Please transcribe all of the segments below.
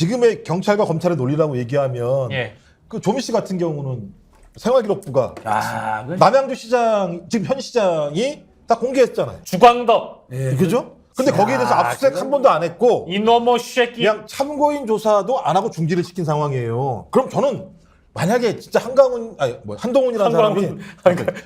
지금의 경찰과 검찰의 논리라고 얘기하면 예. 그 조미 씨 같은 경우는 생활기록부가 그건 남양주 시장 지금 현 시장이 다 공개했잖아요. 주광덕 그죠? 근데 거기에 대해서 압수수색 한 번도 안 했고 이놈의 새끼. 그냥 참고인 조사도 안 하고 중지를 시킨 상황이에요. 그럼 저는 만약에 진짜 한동훈이라는 사람이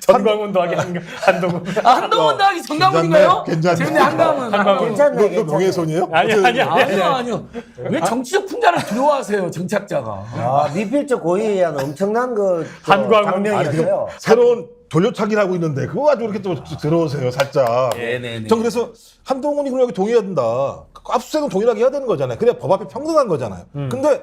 전광훈도 하게 한동훈. 한동훈 더하기 정강훈인가요? 괜찮네. 재밌네, 한강훈. 괜찮네. 너 명예훼손이에요? 아니요. 왜 정치적 풍자를 두려워하세요, 정착자가? 아, 미필적 고의에 의한 엄청난 한광훈. 장면이었어요. 새로운 돌려차기를 하고 있는데 그거 가지고 이렇게 또 들어오세요 살짝. 네네네. 전 그래서 한동훈이 그럼 여기 동의해야 된다. 압수수색은 동일하게 해야 되는 거잖아요. 그래야 법 앞에 평등한 거잖아요. 근데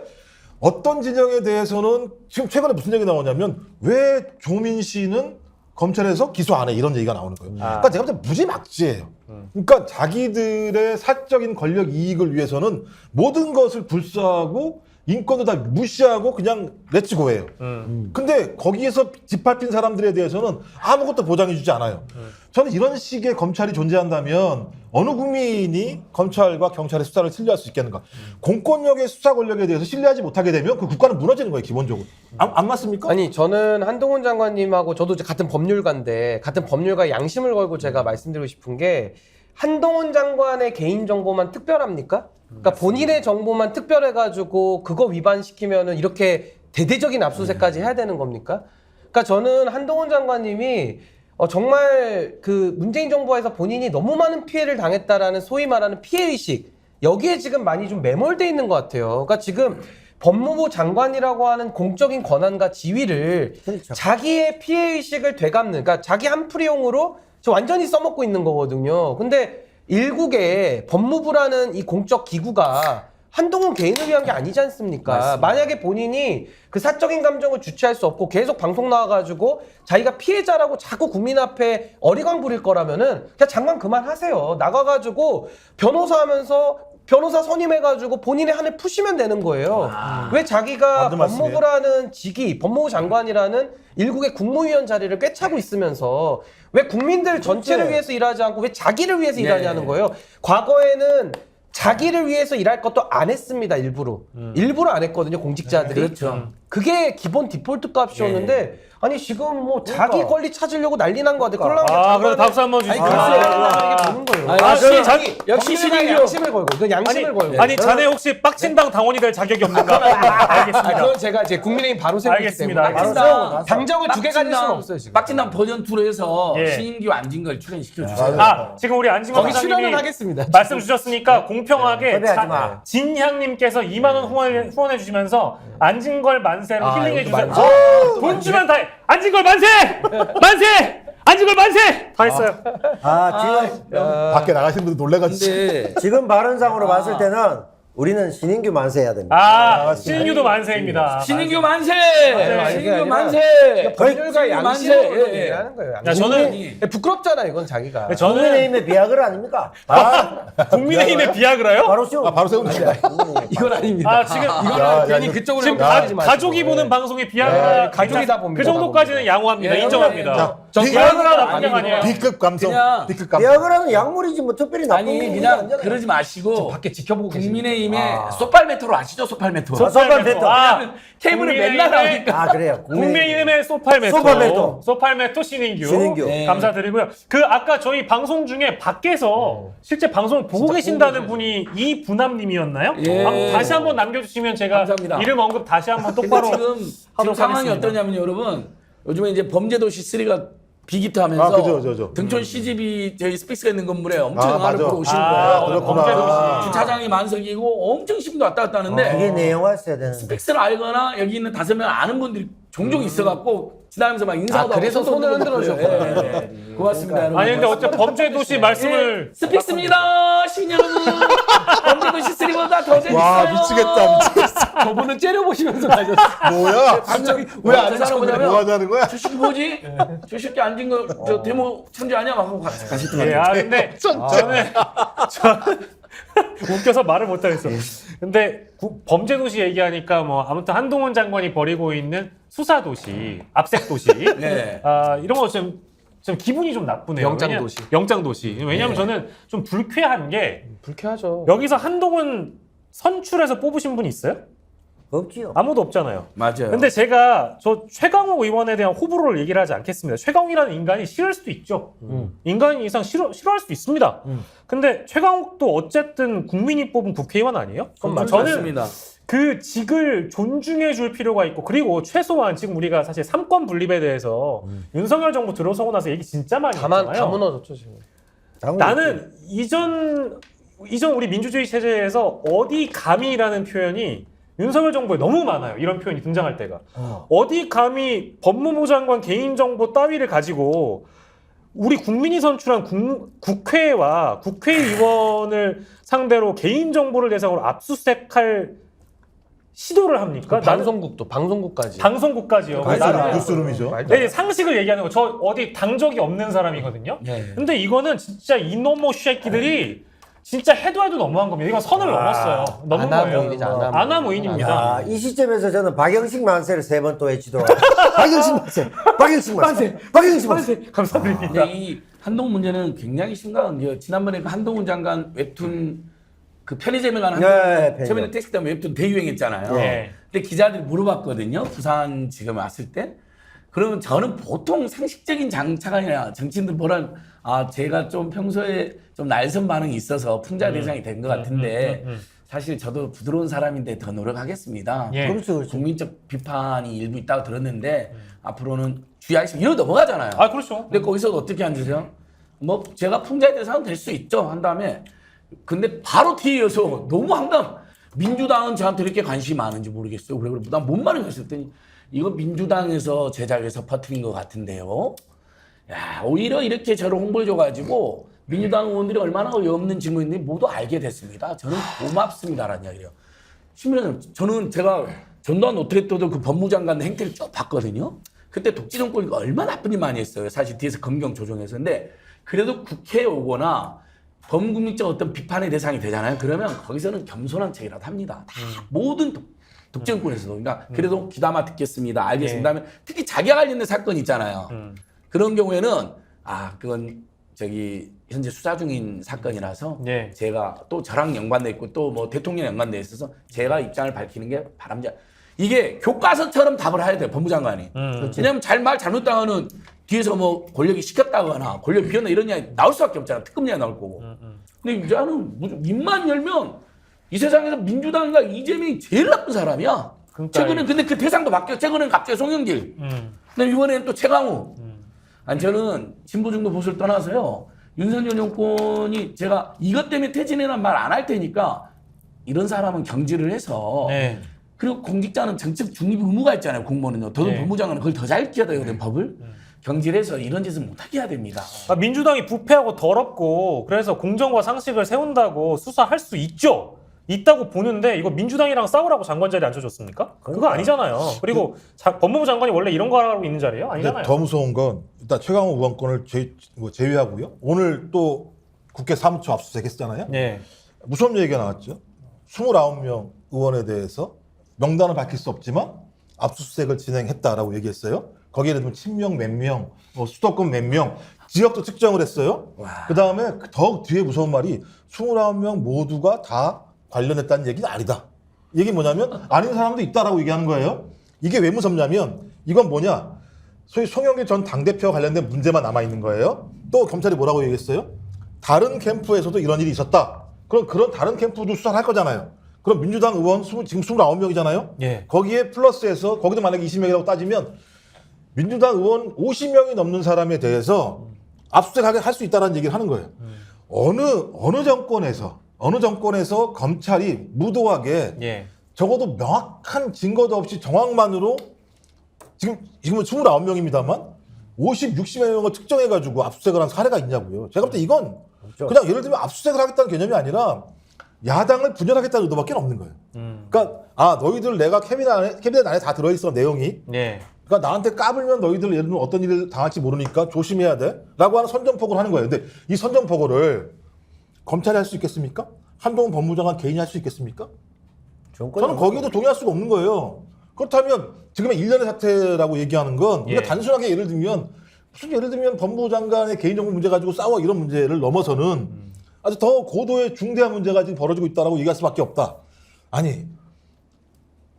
어떤 진영에 대해서는 지금 최근에 무슨 얘기 나오냐면 왜 조민 씨는 검찰에서 기소 안 해 이런 얘기가 나오는 거예요. 그러니까 제가 볼 때 무지막지예요. 그러니까 자기들의 사적인 권력 이익을 위해서는 모든 것을 불사하고 인권도 다 무시하고 그냥 렛츠고예요. 근데 거기에서 짓밟힌 사람들에 대해서는 아무것도 보장해주지 않아요. 저는 이런 식의 검찰이 존재한다면 어느 국민이 검찰과 경찰의 수사를 신뢰할 수 있겠는가? 공권력의 수사 권력에 대해서 신뢰하지 못하게 되면 그 국가는 무너지는 거예요, 기본적으로. 안 맞습니까? 아니 저는 한동훈 장관님하고 저도 이제 같은 법률가인데 같은 법률가의 양심을 걸고 제가 말씀드리고 싶은 게 한동훈 장관의 개인 정보만 특별합니까? 그러니까 본인의 정보만 특별해가지고 그거 위반시키면은 이렇게 대대적인 압수수색까지 해야 되는 겁니까? 그러니까 저는 한동훈 장관님이 정말 그 문재인 정부에서 본인이 너무 많은 피해를 당했다라는 소위 말하는 피해의식 여기에 지금 많이 좀 매몰돼 있는 것 같아요. 그러니까 지금 법무부 장관이라고 하는 공적인 권한과 지위를 그렇죠. 자기의 피해의식을 되갚는 그러니까 자기 한풀이용으로 저 완전히 써먹고 있는 거거든요. 근데 일국의 법무부라는 이 공적 기구가 한동훈 개인을 위한 게 아니지 않습니까? 맞습니다. 만약에 본인이 그 사적인 감정을 주체할 수 없고 계속 방송 나와가지고 자기가 피해자라고 자꾸 국민 앞에 어리광 부릴 거라면은 그냥 장관 그만하세요. 나가가지고 변호사 하면서 변호사 선임해가지고 본인의 한을 푸시면 되는 거예요. 왜 자기가 맞는 말씀이에요. 법무부라는 직위, 법무부 장관이라는 일국의 국무위원 자리를 꿰차고 있으면서 왜 국민들 전체를 위해서 일하지 않고 왜 자기를 위해서 일하냐는 거예요. 과거에는 자기를 위해서 일할 것도 안 했습니다, 일부러. 일부러 안 했거든요, 공직자들이. 그렇죠. 그게 기본 디폴트 값이었는데, 아니, 지금 뭐 자기 권리 찾으려고 난리 난 거 같아. 아, 그래 박수 한번 주시죠. 이게 되는 거예요. 역시 신인규. 양심을 걸고, 그 양심을 걸고. 아니 자네 혹시 빡친당 당원이 될 자격이 없는가? 알겠습니다. 그건 제가 제 국민의힘 바로 세우기 알겠습니다. 때문에. 빡친당. 당적을 두 개 가질 수는 없어요, 지금. 빡친당 버전 2로 해서 예. 신인규 안진걸 출연시켜 주세요. 지금 우리 안진걸 거기 출연은 사장님이 하겠습니다. 말씀 주셨으니까 공평하게 섭외하지 마. 진향님께서 2만 원 후원해 주시면서 안진걸 만세로 힐링해 이거 주셔서 돈 주면 다 해. 안진걸 만세! 만세! 안진걸 만세! 다 했어요. 밖에 나가신 분들 놀래가지고. 근데 지금 발언상으로 봤을 때는 우리는 신인규 만세해야 됩니다. 신규도 만세입니다. 신인규 만세! 이게 신인규 아니라 만세! 법률가 신인규 양심으로 예, 예. 하는 거예요. 야, 저는 부끄럽잖아, 이건 자기가. 저는 국민의힘의 비아그라 아닙니까? 국민의힘의 비아그라요? 바로 씌워. 바로 세우는 거야. 이건 아닙니다. 아 지금 이거는 괜히 그쪽으로 지금 가지 마시고. 가족이 보는 방송에 비아그라 가족이 다 봅니다. 그 정도까지는 양호합니다. 예, 인정합니다. 자, 저 비아그라 나쁜 게 아니고. 아니에요. B급 감성. 그냥 B급 감성. 비아그라는 약물이지 뭐 특별히 나쁜 아니 게 그냥 아니잖아요. 그러지 마시고 밖에 지켜보고 국민의힘의 소팔메토로 아시죠? 소팔메토. 소팔메토. 테이블에 맨날 나오니까. 아 그래요. 국민의힘의 소팔메토. 소팔메토. 소팔메토 신인규. 신인규. 네. 감사드리고요. 그 아까 저희 방송 중에 밖에서 실제 방송을 보고 계신다는 분이 이분함님이었나요? 예. 다시 한번 남겨주시면 제가 감사합니다. 이름 언급 다시 한번 근데 똑바로 지금 하도록 상황이 하겠습니다. 어떠냐면 여러분 요즘에 이제 범죄도시 3가 비기트하면서 그죠. 등촌 CGV 저희 스픽스가 있는 건물에 엄청 아, 영화를 맞아. 보러 오시는 아, 거예요. 그렇구나. 범죄도시. 주차장이 만석이고 엄청 시민도 왔다 갔다 하는데 이게 내용화였어야 되는데. 스픽스를 알거나 여기 있는 5명 아는 분들이 종종 있어갖고 지나면서 막 인사도 하고 그래서 손을 흔들어 주셨구나. 고맙습니다. 여러분. 아니 근데 어째 범죄도시 말씀을 스픽스입니다. 시민 여러분. 범죄도시 3보다 더 재밌어요. 와 미치겠다. 저분은 째려보시면서 가셨어요. 뭐야? 갑자기 왜안 사람 뭐 뭐냐면 하자는 거야? 저 새끼 뭐지? 저 새끼 앉은 거 저 데모 천재 아니야? 막 하고 가시더라고요. 예, 근데 저는 웃겨서 말을 못 하겠어. 근데 범죄도시 얘기하니까 뭐 아무튼 한동훈 장관이 벌이고 있는 수사도시, 압색도시, 네. 이런 거 좀 기분이 좀 나쁘네요. 영장도시. 영장도시. 왜냐하면 저는 좀 불쾌한 게 불쾌하죠. 여기서 한동훈 선출해서 뽑으신 분이 있어요? 없지요. 아무도 없잖아요. 맞아요. 근데 제가 저 최강욱 의원에 대한 호불호를 얘기를 하지 않겠습니다. 최강욱이라는 인간이 싫을 수도 있죠. 인간이 이상 싫어할 수도 있습니다. 근데 최강욱도 어쨌든 국민이 뽑은 국회의원 아니에요? 저는 맞습니다. 그 직을 존중해 줄 필요가 있고, 그리고 최소한 지금 우리가 사실 삼권 분립에 대해서 윤석열 정부 들어서고 나서 얘기 진짜 많이 다 했잖아요. 무너졌죠 지금. 나는 이전 우리 민주주의 체제에서 어디 감히라는 표현이 윤석열 정부에 너무 많아요. 이런 표현이 등장할 때가. 어디 감히 법무부 장관 개인정보 따위를 가지고 우리 국민이 선출한 국회와 국회의원을 상대로 개인정보를 대상으로 압수수색할 시도를 합니까? 방송국도 방송국까지. 방송국까지요. 뉴스룸이죠. 네, 상식을 얘기하는 거. 저 어디 당 적이 없는 사람이거든요. 근데 이거는 진짜 이놈의 새끼들이 진짜 해도 너무한 겁니다. 이건 선을 넘었어요. 넘은 거예요. 아나무인이죠, 아나무인입니다. 야, 이 시점에서 저는 박영식 만세를 3번 또 외치도록. 박영식 만세! 박영식 만세! 박영식 만세! 감사드립니다. 근데 이 한동훈 문제는 굉장히 심각한 게 지난번에 그 한동훈 장관 웹툰 그 편의점에 가는 편의점. 처음에는 택시 타면 웹툰 대유행했잖아요. 네. 근데 기자들이 물어봤거든요. 부산 지금 왔을 때. 그러면 저는 보통 상식적인 장차가 아니라 정치인들 보란 제가 좀 평소에 좀 날선 반응이 있어서 풍자 대상이 된 것 같은데 사실 저도 부드러운 사람인데 더 노력하겠습니다. 예. 그렇죠, 그렇죠. 국민적 비판이 일부 있다고 들었는데 앞으로는 주의하시고 이러고 넘어가잖아요. 아, 그렇죠. 근데 거기서 어떻게 앉으세요? 뭐 제가 풍자의 대상은 될 수 있죠. 한 다음에 근데 바로 뒤에 이어서 너무 황당. 민주당은 저한테 이렇게 관심이 많은지 모르겠어요. 그래 난 뭔 말인가 했더니 이거 민주당에서 제작해서 퍼뜨린 것 같은데요. 야, 오히려 이렇게 저를 홍보해줘가지고 민주당 의원들이 얼마나 어이없는 질문인지 모두 알게 됐습니다. 저는 고맙습니다라는 이야기예요. 심지어 저는 제가 전두환 노트레토도 그 법무장관 행태를 쭉 봤거든요. 그때 독재 정권이 얼마나 나쁜 일 많이 했어요. 사실 뒤에서 검경 조정해서. 근데 그래도 국회에 오거나 범국민적 어떤 비판의 대상이 되잖아요. 그러면 거기서는 겸손한 척이라도 합니다. 다 모든 독재 정권에서도. 그러니까 그래도 귀담아 듣겠습니다. 알겠습니다. 하면 특히 자기와 관련된 사건이 있잖아요. 그런 경우에는 그건 저기 현재 수사 중인 사건이라서 예. 제가 또 저랑 연관돼 있고 또 뭐 대통령 연관돼 있어서 제가 입장을 밝히는 게 바람직. 이게 교과서처럼 답을 해야 돼요. 법무장관이. 왜냐하면 말 잘못당하는 뒤에서 뭐 권력이 시켰다거나 권력 비웠나 이런 이야기 나올 수밖에 없잖아. 특검 이야기 나올 거고. 근데 이제는 입만 열면 이 세상에서 민주당과 이재명이 제일 나쁜 사람이야. 그러니까 최근에 근데 그 대상도 바뀌어. 최근에는 갑자기 송영길. 근데 이번에는 또 최강욱. 아니 저는 진보 중도 보수를 떠나서요. 윤석열 정권이 제가 이것 때문에 퇴진이라는 말 안 할 테니까 이런 사람은 경질을 해서 네. 그리고 공직자는 정책 중립 의무가 있잖아요. 공무원은요. 더더욱 네. 법무장관은 그걸 더 잘 지켜야 되거든요. 법을. 경질해서 이런 짓을 못하게 해야 됩니다. 민주당이 부패하고 더럽고 그래서 공정과 상식을 세운다고 수사할 수 있죠. 있다고 보는데 이거 민주당이랑 싸우라고 장관 자리에 앉혀줬습니까? 그거 아니잖아요. 그리고 법무부 장관이 원래 이런 거 하라고 있는 자리예요? 근데 아니잖아요. 더 무서운 건 일단 최강욱 의원권을 제외하고요. 오늘 또 국회 사무처 압수수색했잖아요. 예. 무서운 얘기가 나왔죠. 29명 의원에 대해서 명단을 밝힐 수 없지만 압수수색을 진행했다라고 얘기했어요. 거기에 예를 들면 친명 몇 명, 뭐 수도권 몇 명, 지역도 측정을 했어요. 그 다음에 더 뒤에 무서운 말이 29명 모두가 다 관련했다는 얘기는 아니다. 이게 뭐냐면 아닌 사람도 있다라고 얘기하는 거예요. 이게 왜 무섭냐면 이건 뭐냐. 소위 송영길 전 당대표와 관련된 문제만 남아있는 거예요. 또 검찰이 뭐라고 얘기했어요? 다른 캠프에서도 이런 일이 있었다. 그럼 그런 다른 캠프도 수사를 할 거잖아요. 그럼 민주당 의원 지금 29명이잖아요. 예. 거기에 플러스해서 거기도 만약에 20명이라고 따지면 민주당 의원 50명이 넘는 사람에 대해서 압수수색하게 할 수 있다는 얘기를 하는 거예요. 어느 정권에서 검찰이 무도하게 예. 적어도 명확한 증거도 없이 정황만으로 지금은 29명입니다만 50, 60여 명을 특정해가지고 압수수색을 한 사례가 있냐고요. 제가 볼 때 이건 그냥 예를 들면 압수수색을 하겠다는 개념이 아니라 야당을 분열하겠다는 의도밖에 없는 거예요. 그러니까 너희들 내가 캐비넷 안에 다 들어있어 내용이. 예. 그러니까 나한테 까불면 너희들 예를 들면 어떤 일을 당할지 모르니까 조심해야 돼 라고 하는 선전포고를 하는 거예요. 근데 이 선전포고를 검찰이 할 수 있겠습니까? 한동훈 법무장관 개인이 할 수 있겠습니까? 저는 거기에도 동의할 수가 없는 거예요. 그렇다면 지금의 일련의 사태라고 얘기하는 건 우리가 단순하게 예를 들면 법무부 장관의 개인정보 문제 가지고 싸워 이런 문제를 넘어서는 아주 더 고도의 중대한 문제가 지금 벌어지고 있다라고 얘기할 수밖에 없다. 아니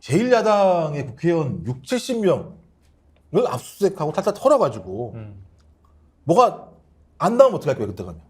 제1야당의 국회의원 6, 70명을 압수수색하고 탈탈 털어가지고 뭐가 안 나오면 어떡할 거예요 그때 가면?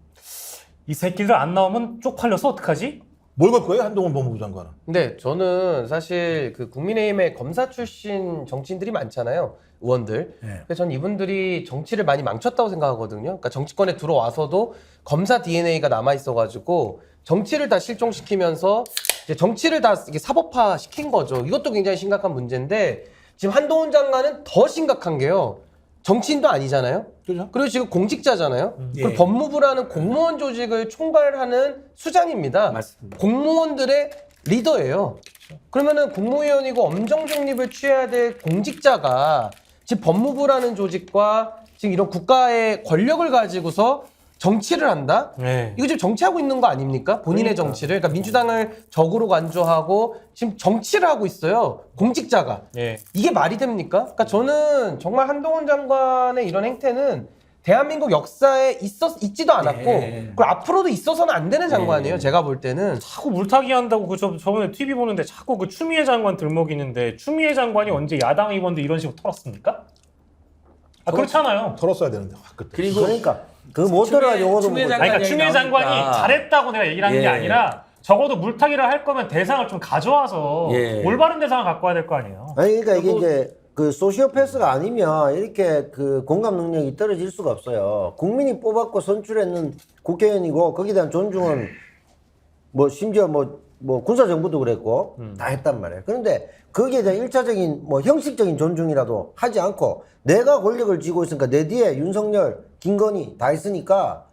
이 새끼들 안 나오면 쪽팔려서 어떡하지? 뭘 걸 거예요 한동훈 법무부 장관은? 근데 저는 사실 그 국민의힘에 검사 출신 정치인들이 많잖아요. 의원들. 네. 그래서 전 이분들이 정치를 많이 망쳤다고 생각하거든요. 그러니까 정치권에 들어와서도 검사 DNA가 남아 있어가지고 정치를 다 실종시키면서 이제 정치를 다 이게 사법화 시킨 거죠. 이것도 굉장히 심각한 문제인데 지금 한동훈 장관은 더 심각한 게요. 정치인도 아니잖아요. 그죠? 그리고 지금 공직자잖아요. 그리고 예. 법무부라는 공무원 조직을 총괄하는 수장입니다. 맞습니다. 공무원들의 리더예요. 그러면은 국무위원이고 엄정 중립을 취해야 될 공직자가 지금 법무부라는 조직과 지금 이런 국가의 권력을 가지고서 정치를 한다? 네. 이거 지금 정치하고 있는 거 아닙니까? 본인의 그러니까. 정치를. 그러니까 민주당을 적으로 간주하고 지금 정치를 하고 있어요. 공직자가. 예. 이게 말이 됩니까? 그러니까 저는 정말 한동훈 장관의 이런 행태는 대한민국 역사에 있지도 않았고 네. 그리고 앞으로도 있어서는 안 되는 장관이에요. 제가 볼 때는. 자꾸 물타기 한다고 저번에 TV 보는데 자꾸 그 추미애 장관 들먹이는데 추미애 장관이 언제 야당 의원들 이런 식으로 털었습니까? 아 그렇잖아요. 털었어야 되는데 확 그때. 그리고 그러니까 그 못 들어 용어도 추미애 못 장관 아니, 그러니까 추미애 장관이 나오니까. 잘했다고 내가 얘기를 하는 게 예. 아니라 적어도 물타기를 할 거면 대상을 좀 가져와서 예. 올바른 대상을 갖고 와야 될 거 아니에요. 아니 그러니까 이게 이제 그 소시오패스가 아니면 이렇게 그 공감 능력이 떨어질 수가 없어요. 국민이 뽑았고 선출했는 국회의원이고 거기에 대한 존중은 뭐 심지어 뭐 군사정부도 그랬고 다 했단 말이에요. 그런데 거기에 대한 일차적인 뭐 형식적인 존중이라도 하지 않고 내가 권력을 쥐고 있으니까 내 뒤에 윤석열, 김건희 다 있으니까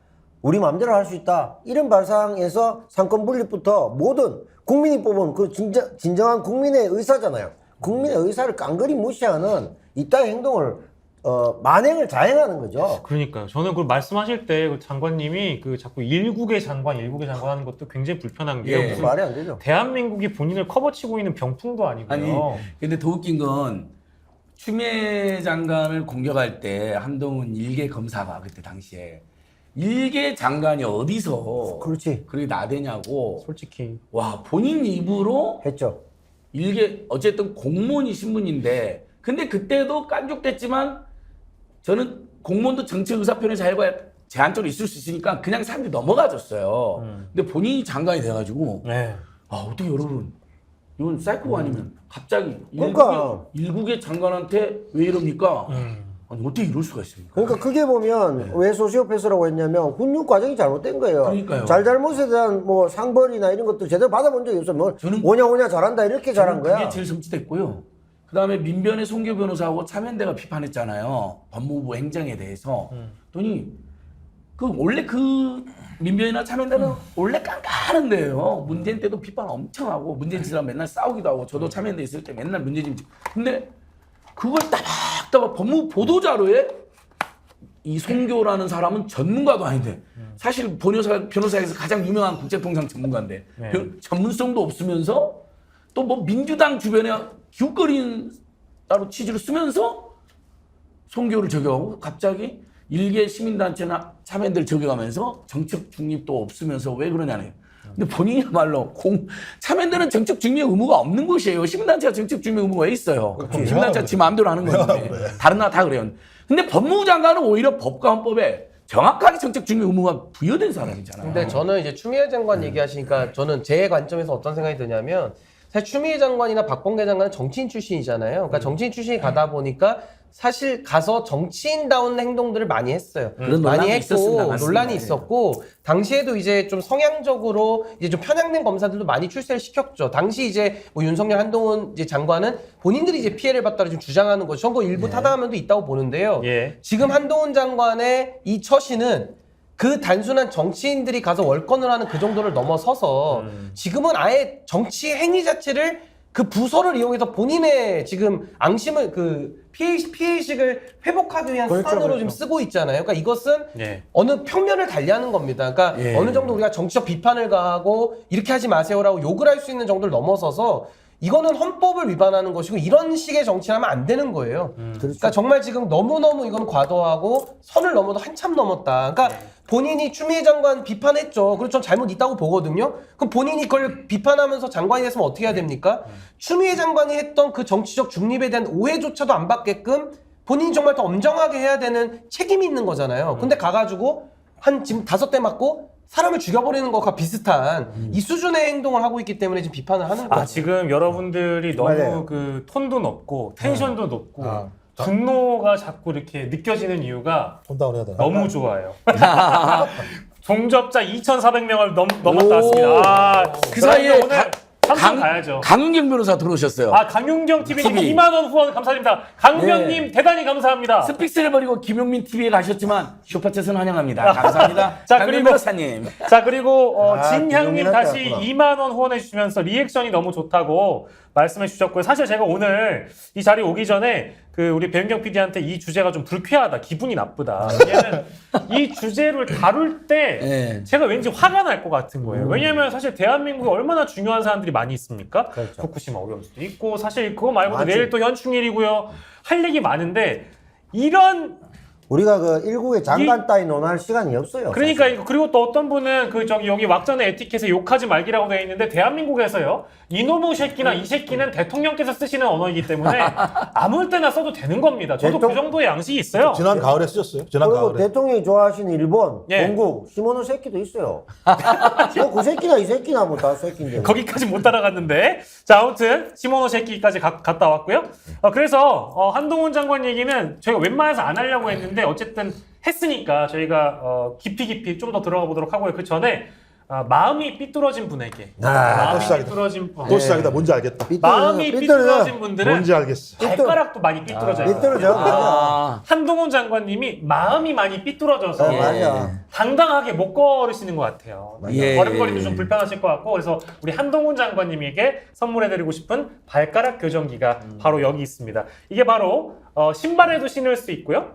우리 마음대로 할 수 있다. 이런 발상에서 상권 분립부터 모든 국민이 뽑은 그 진정한 국민의 의사잖아요. 국민의 의사를 깡그리 무시하는 이따의 행동을 만행을 자행하는 거죠. 그러니까요. 저는 그 말씀하실 때 그 장관님이 그 자꾸 일국의 장관 하는 것도 굉장히 불편한 게요. 예. 무슨 말이 안 되죠. 대한민국이 본인을 커버치고 있는 병풍도 아니고요. 아니 근데 더 웃긴 건 추미애 장관을 공격할 때 한동훈 일개 검사가 그때 당시에 일개 장관이 어디서 그렇지. 그렇게 나대냐고 솔직히 와 본인 입으로 했죠. 일개 어쨌든 공무원이 신분인데 근데 그때도 깐족됐지만 저는 공무원도 정치 의사표현의 자유가 제한적으로 있을 수 있으니까 그냥 사람들이 넘어가줬어요. 근데 본인이 장관이 돼가지고 네. 아 어떻게 여러분 이건 사이코가 아니면 갑자기 그러니까. 일국의 장관한테 왜 이럽니까? 아니 어떻게 이럴 수가 있습니까? 그러니까 크게 보면 왜 소시오패스라고 했냐면 훈육 과정이 잘못된 거예요. 그러니까요. 잘잘못에 대한 뭐 상벌이나 이런 것들 제대로 받아본 적이 없어. 뭐 저는- 오냐 잘한다 이렇게 잘한 거야. 그게 제일 섬찟했고요. 그다음에 민변의 송교 변호사하고 차면대가 비판했잖아요. 법무부 행정에 대해서. 그랬더니 원래 그 민변이나 차면대는 원래 깐깐한 데예요. 문재인 때도 비판 엄청 하고 문재인 씨랑 맨날 싸우기도 하고 저도 차면대 있을 때 맨날 문재인 씨. 근데 그걸 따박따박 법무부 보도자료에 이 송교라는 사람은 전문가도 아닌데 사실 변호사에서 가장 유명한 국제통상 전문가인데 네. 전문성도 없으면서 또 뭐 민주당 주변에 기웃거리는 따로 취지를 쓰면서 송교를 적용하고 갑자기 일개 시민단체나 참여인들 적용하면서 정책 중립도 없으면서 왜 그러냐네요. 근데 본인이야말로 참여인들은 정책 중립 의무가 없는 것이에요. 시민단체가 정책 중립 의무가 왜 있어요? 시민단체가 지 마음대로 하는 건데 다른 나라 다 그래요. 근데 법무부 장관은 오히려 법과 헌법에 정확하게 정책 중립 의무가 부여된 사람이잖아요. 근데 저는 이제 추미애 장관 얘기하시니까 저는 제 관점에서 어떤 생각이 드냐면 사실 추미애 장관이나 박범계 장관은 정치인 출신이잖아요. 그러니까 정치인 출신이 가다 보니까 사실 가서 정치인다운 행동들을 많이 했어요. 그런 많이 논란이 했고 있었습니다. 맞습니다. 논란이 예. 있었고 당시에도 이제 좀 성향적으로 이제 좀 편향된 검사들도 많이 출세를 시켰죠. 당시 이제 뭐 윤석열 한동훈 이제 장관은 본인들이 이제 피해를 봤다고 좀 주장하는 거죠. 저는 그 일부 타당한 면도 있다고 보는데요. 예. 지금 한동훈 장관의 이 처신은 그 단순한 정치인들이 가서 월권을 하는 그 정도를 넘어서서 지금은 아예 정치 행위 자체를 그 부서를 이용해서 본인의 지금 앙심을 그 피해의식을 회복하기 위한 그렇죠, 수단으로 그렇죠. 지금 쓰고 있잖아요. 그러니까 이것은 예. 어느 평면을 달리하는 겁니다. 그러니까 예. 어느 정도 우리가 정치적 비판을 가하고 이렇게 하지 마세요라고 욕을 할 수 있는 정도를 넘어서서 이거는 헌법을 위반하는 것이고 이런 식의 정치를 하면 안 되는 거예요. 그렇죠. 그러니까 정말 지금 너무너무 이건 과도하고 선을 넘어도 한참 넘었다. 그러니까 본인이 추미애 장관 비판했죠. 그리고 전 잘못 있다고 보거든요. 그럼 본인이 그걸 비판하면서 장관이 됐으면 어떻게 해야 됩니까? 추미애 장관이 했던 그 정치적 중립에 대한 오해조차도 안 받게끔 본인이 정말 더 엄정하게 해야 되는 책임이 있는 거잖아요. 근데 가가지고 한 지금 5대 맞고 사람을 죽여버리는 것과 비슷한 이 수준의 행동을 하고 있기 때문에 지금 비판을 하는 거죠. 지금 여러분들이 너무 맞아요. 그 톤도 높고 텐션도 높고 아. 분노가 자꾸 이렇게 느껴지는 이유가 톤다운 해야 되나? 너무 좋아요. 종접자 2,400명을 넘었다 왔습니다. 그 사이에 오늘 삼성 가야죠. 강윤경 변호사 들어오셨어요. 강윤경 TV님 TV. 2만 원 후원 감사드립니다. 강변님 대단히 감사합니다. 스픽스를 버리고 김용민 TV에 가셨지만 슈퍼챗은 환영합니다. 감사합니다. 자, 강윤 그리고- 변호사님. 자 그리고 진향님 김용민한테 다시 왔구나. 2만 원 후원해 주시면서 리액션이 너무 좋다고 말씀해 주셨고요. 사실 제가 오늘 이 자리 오기 전에 그 우리 배윤경 PD한테 이 주제가 좀 불쾌하다, 기분이 나쁘다. 왜냐면 이 주제를 다룰 때 네. 제가 왠지 화가 날 것 같은 거예요. 왜냐면 사실 대한민국에 얼마나 중요한 사람들이 많이 있습니까? 그렇죠. 후쿠시마 오염수도 있고 사실 그거 말고도 맞지. 내일 또 현충일이고요. 할 얘기 많은데 이런 우리가 그 일국의 장관 따위 논할 시간이 없어요. 그러니까 이거 그리고 또 어떤 분은 그 저기 여기 왁자의 에티켓에 욕하지 말기라고 되어 있는데 대한민국에서요 이놈의 새끼나 이 새끼는 대통령께서 쓰시는 언어이기 때문에 아무 때나 써도 되는 겁니다. 저도 그 정도의 양식이 있어요. 지난 가을에 쓰셨어요. 지난 그리고 가을에. 대통령이 좋아하시는 일본, 예. 동국, 시모노 새끼도 있어요. 그 새끼나 이 새끼나 뭐 다 새끼인데. 거기까지 못 따라갔는데 자 아무튼 시모노 새끼까지 갔다 왔고요. 그래서 한동훈 장관 얘기는 저희가 웬만해서 안 하려고 했는데 어쨌든 했으니까 저희가 깊이 좀 더 들어가 보도록 하고요. 그 전에 마음이 삐뚤어진 분에게 또 마음이 시작이다. 삐뚤어진 또 시작이다. 뭔지 알겠다. 마음이 삐뚤어진 분들은 뭔지 알겠어. 발가락도 많이 삐뚤어져요. 삐뚤어져. 맞아. 아, 한동훈 장관님이 마음이 많이 삐뚤어져서 맞아. 당당하게 못 걸으시는 것 같아요. 예. 걸음걸이도 좀 불편하실 것 같고 그래서 우리 한동훈 장관님에게 선물해드리고 싶은 발가락 교정기가 바로 여기 있습니다. 이게 바로 신발에도 신을 수 있고요.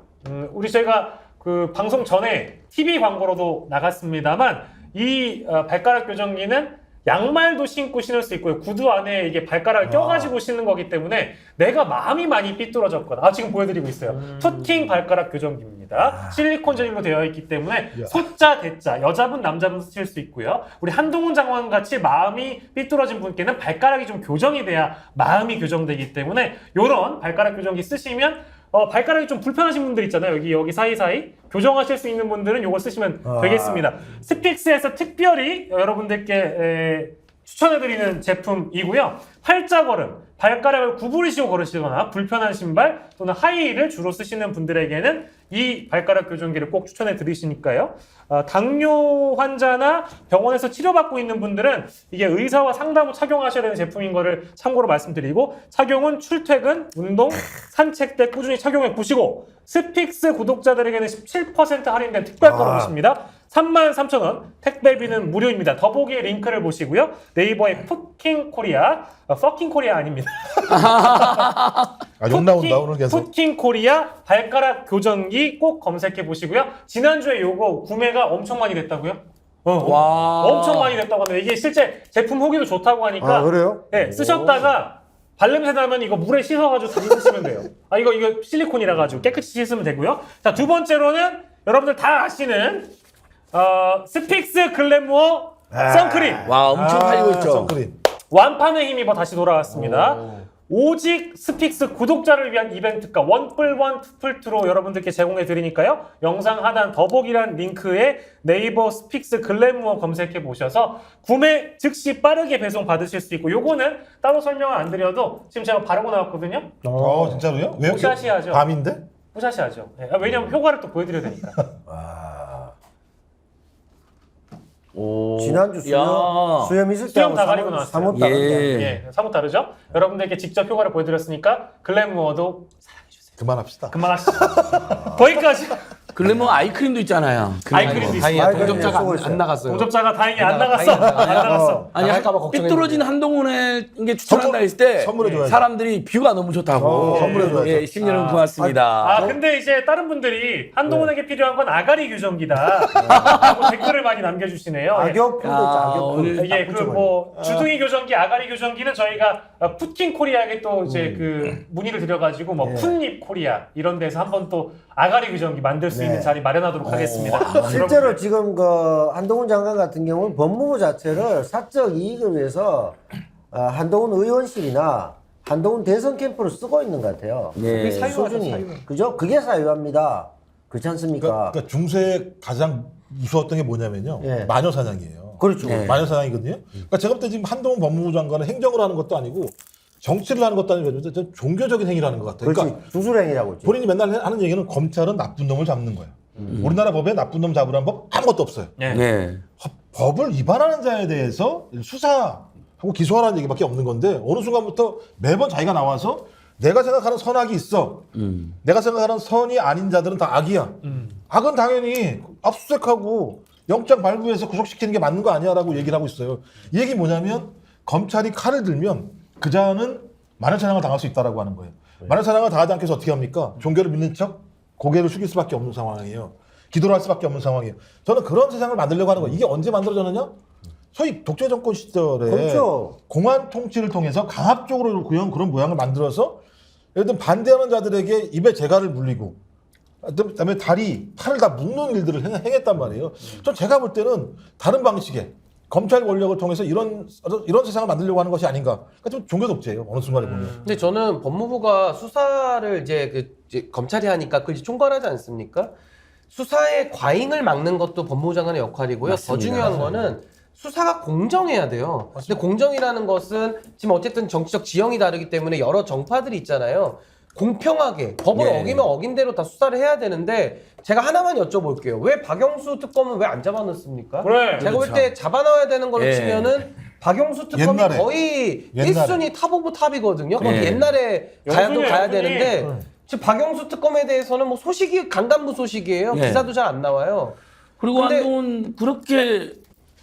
우리 저희가 그 방송 전에 TV 광고로도 나갔습니다만 이 발가락 교정기는 양말도 신고 신을 수 있고요. 구두 안에 이게 발가락을 껴가지고 신는 거기 때문에 내가 마음이 많이 삐뚤어졌거나 지금 보여드리고 있어요. 푸팅 발가락 교정기입니다. 실리콘 젤리로 되어 있기 때문에 소자, 대자, 여자분, 남자분 쓰실 수 있고요. 우리 한동훈 장관 같이 마음이 삐뚤어진 분께는 발가락이 좀 교정이 돼야 마음이 교정되기 때문에 이런 발가락 교정기 쓰시면 발가락이 좀 불편하신 분들 있잖아요. 여기 사이사이 교정하실 수 있는 분들은 이거 쓰시면 되겠습니다. 스픽스에서 특별히 여러분들께 추천해드리는 제품이고요. 팔자걸음, 발가락을 구부리시고 걸으시거나 불편한 신발 또는 하이힐을 주로 쓰시는 분들에게는 이 발가락 교정기를 꼭 추천해 드리시니까요. 당뇨 환자나 병원에서 치료받고 있는 분들은 이게 의사와 상담 후 착용하셔야 되는 제품인 거를 참고로 말씀드리고 착용은 출퇴근, 운동, 산책 때 꾸준히 착용해 보시고 스픽스 구독자들에게는 17% 할인된 특별 가격입니다. 33,000원, 택배비는 무료입니다. 더보기의 링크를 보시고요. 네이버에 푸킹 코리아, 퍼킹 코리아 아닙니다. 욕 나온다 오늘 계속. 푸킹 코리아 발가락 교정기 꼭 검색해 보시고요. 지난주에 요거 구매가 엄청 많이 됐다고요? 와. 엄청 많이 됐다고 합니다. 이게 실제 제품 후기도 좋다고 하니까 그래요? 네, 쓰셨다가 발냄새 나면 이거 물에 씻어가지고 다시 쓰시면 돼요. 이거 실리콘이라 가지고 깨끗이 씻으면 되고요. 자, 두 번째로는 여러분들 다 아시는 스픽스 글래무어 선크림. 와, 엄청 팔리고 있죠. 선크림. 완판의 힘입어 다시 돌아왔습니다. 오직 스픽스 구독자를 위한 이벤트가 1+1, 2+2로 여러분들께 제공해 드리니까요. 영상 하단 더보기란 링크에 네이버 스픽스 글래무어 검색해 보셔서 구매 즉시 빠르게 배송 받으실 수 있고 요거는 따로 설명을 안 드려도 지금 제가 바르고 나왔거든요. 진짜로요? 왜요? 무시하시하죠. 밤인데? 뿌샤시하죠. 네, 왜냐면 효과를 또 보여드려야 되니까. 지난주 수염 있을 수염 때하고 다 가리고 나왔어요. 사뭇 다른데. 예, 사뭇 다르죠? 여러분들께 직접 효과를 보여드렸으니까 글래무어도 그만합시다. 그만하시죠. 거기까지. 글래머 아이크림도 있잖아요. 아이크림도 있어요. 다행이야. 아이고, 동접자가 쓰고 있어요. 안 나갔어요. 동접자가 다행히 안 다행히 나갔어. 안 안 나갔어. 아니, 나갈까봐 걱정했는데. 삐뚤어진 한동훈에게 추천한다 했을 때 선물해줘야지. 사람들이 뷰가 너무 좋다고. 선물해줘야죠. 예, 시민 여러분 고맙습니다. 근데 이제 다른 분들이 한동훈에게 필요한 건 아가리 교정기다. 라고 댓글을 많이 남겨주시네요. 악역품도 있죠. 악역품. 오늘 이게 주둥이 교정기, 아가리 교정기는 저희가 푸틴 코리아에게 또 이제 그 문의를 드려가지고 풋립 코리아 이런 데서 한번 또 아가리 규정기 만들 수 네. 있는 자리 마련하도록 하겠습니다. 실제로 지금 그 한동훈 장관 같은 경우는 법무부 자체를 사적 이익을 위해서 한동훈 의원실이나 한동훈 대선 캠프로 쓰고 있는 것 같아요. 네. 그게 사유화죠, 수준이. 사유화. 그죠? 그게 사유화입니다. 그렇지 않습니까? 그러니까 중세에 가장 무서웠던 게 뭐냐면요. 예. 마녀 사냥이에요. 그렇죠. 네. 마녀 사냥이거든요. 그러니까 제가 볼 때 지금 한동훈 법무부 장관은 행정을 하는 것도 아니고 정치를 하는 것도 아니고 전 종교적인 행위를 하는 것 같아요. 그렇지. 그러니까 주술행위라고 했지. 본인이 맨날 하는 얘기는 검찰은 나쁜 놈을 잡는 거예요. 우리나라 법에 나쁜 놈 잡으라는 법 아무것도 없어요. 네. 네. 법을 위반하는 자에 대해서 수사하고 기소하라는 얘기밖에 없는 건데 어느 순간부터 매번 자기가 나와서 내가 생각하는 선악이 있어. 내가 생각하는 선이 아닌 자들은 다 악이야. 악은 당연히 압수수색하고 영장 발부해서 구속시키는 게 맞는 거 아니야라고 얘기를 하고 있어요. 이 얘기 뭐냐면 검찰이 칼을 들면 그 자는 만연사냥을 당할 수 있다라고 하는 거예요. 만연사냥을 당하지 않기 위해서 어떻게 합니까? 종교를 믿는 척 고개를 숙일 수밖에 없는 상황이에요. 기도를 할 수밖에 없는 상황이에요. 저는 그런 세상을 만들려고 하는 거예요. 이게 언제 만들어졌느냐? 소위 독재 정권 시절에 그렇죠. 공안 통치를 통해서 강압적으로 구형 그런 모양을 만들어서 예를 들면 반대하는 자들에게 입에 재갈을 물리고 그다음에 다리, 팔을 다 묶는 일들을 행했단 말이에요. 전 제가 볼 때는 다른 방식의 검찰 권력을 통해서 이런 세상을 만들려고 하는 것이 아닌가. 그러니까 좀 종교 독재예요. 어느 순간에 보면. 근데 저는 법무부가 수사를 이제 검찰이 하니까 그걸 이제 총괄하지 않습니까? 수사의 과잉을 막는 것도 법무부 장관의 역할이고요. 맞습니다. 더 중요한 거는 수사가 공정해야 돼요. 근데 공정이라는 것은 지금 어쨌든 정치적 지형이 다르기 때문에 여러 정파들이 있잖아요. 공평하게 법을 예. 어기면 어긴 대로 다 수사를 해야 되는데 제가 하나만 여쭤볼게요. 왜 박영수 특검은 왜 안 잡아넣습니까? 그래. 제가 볼 그렇죠. 때 잡아넣어야 되는 걸로 예. 치면은 박영수 특검이 옛날에. 거의 옛날에. 1순위 탑 오브 탑이거든요. 거기 예. 옛날에 가야도 영순위야, 가야 영순위. 되는데 지금 박영수 특검에 대해서는 뭐 소식이 간간부 소식이에요. 예. 기사도 잘 안 나와요. 그리고 근데- 한동훈 그렇게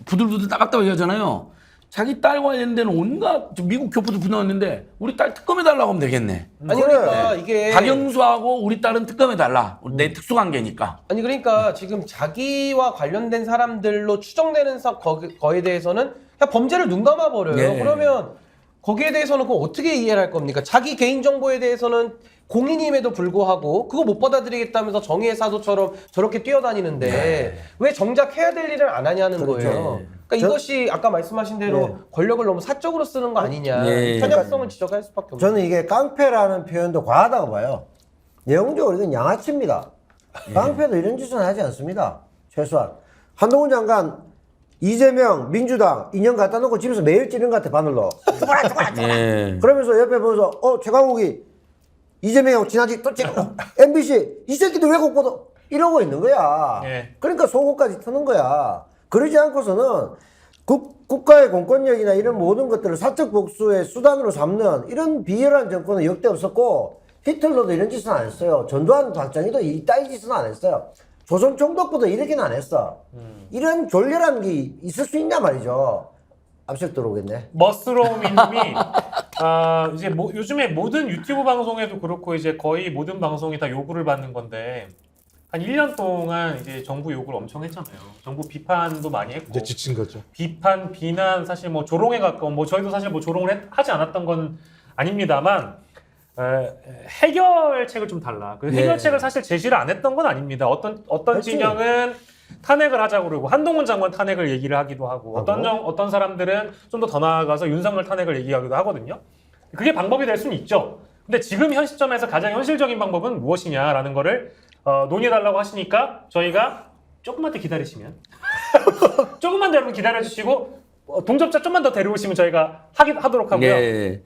부들부들 따갑다고 얘기하잖아요. 자기 딸 관련된 온갖 미국 교포들 불러왔는데 우리 딸 특검해달라고 하면 되겠네. 아니 그래. 그러니까 이게 박영수하고 우리 딸은 특검해달라. 내 특수관계니까. 아니 그러니까 지금 자기와 관련된 사람들로 추정되는 거에 대해서는 그냥 범죄를 눈 감아 버려요. 예. 그러면 거기에 대해서는 그럼 어떻게 이해를 할 겁니까? 자기 개인 정보에 대해서는 공인임에도 불구하고 그거 못 받아들이겠다면서 정의의 사도처럼 저렇게 뛰어다니는데 왜 정작 해야 될 일을 안 하냐는 그렇죠. 거예요. 그러니까 이것이 아까 말씀하신 대로 네. 권력을 너무 사적으로 쓰는 거 아니냐. 네. 편협성을 지적할 수밖에 없는 저는 이게 깡패라는 표현도 과하다고 봐요. 내용적으로 이건 양아치입니다. 깡패도 이런 짓은 하지 않습니다. 최소한. 한동훈 장관, 이재명, 민주당 인형 갖다 놓고 집에서 매일 찌는 것 같아, 바늘로. 예. 그러면서 옆에 보면서, 최강욱이 이재명하고 친하지 또 찌르고, MBC, 이 새끼들 왜곡 보도? 이러고 있는 거야. 예. 그러니까 속옷까지 트는 거야. 그러지 않고서는 국가의 공권력이나 이런 모든 것들을 사적 복수의 수단으로 삼는 이런 비열한 정권은 역대 없었고 히틀러도 이런 짓은 안 했어요. 전두환 박정희도 이따위 짓은 안 했어요. 조선 총독부도 이렇게는 안 했어. 이런 졸렬한 게 있을 수 있냐 말이죠. 압력 들어오겠네. 머스로우미님이 이제 요즘에 모든 유튜브 방송에도 그렇고 이제 거의 모든 방송이 다 요구를 받는 건데 한 1년 동안 이제 정부 욕을 엄청 했잖아요. 정부 비판도 많이 했고 이제 지친 거죠. 비판, 비난 사실 뭐 조롱에 가까운 저희도 사실 뭐 조롱을 하지 않았던 건 아닙니다만 해결책을 좀 달라. 그 해결책을 사실 제시를 안 했던 건 아닙니다. 어떤 진영은 탄핵을 하자고 그러고 한동훈 장관 탄핵을 얘기를 하기도 하고 어떤 사람들은 좀 더 나아가서 윤석열 탄핵을 얘기하기도 하거든요. 그게 방법이 될 수는 있죠. 근데 지금 현 시점에서 가장 현실적인 방법은 무엇이냐라는 거를 논의해달라고 하시니까 저희가 조금만 더 기다리시면 조금만 더 여러분 기다려주시고 동접자 좀만 더 데려오시면 저희가 하도록 하고요. 예.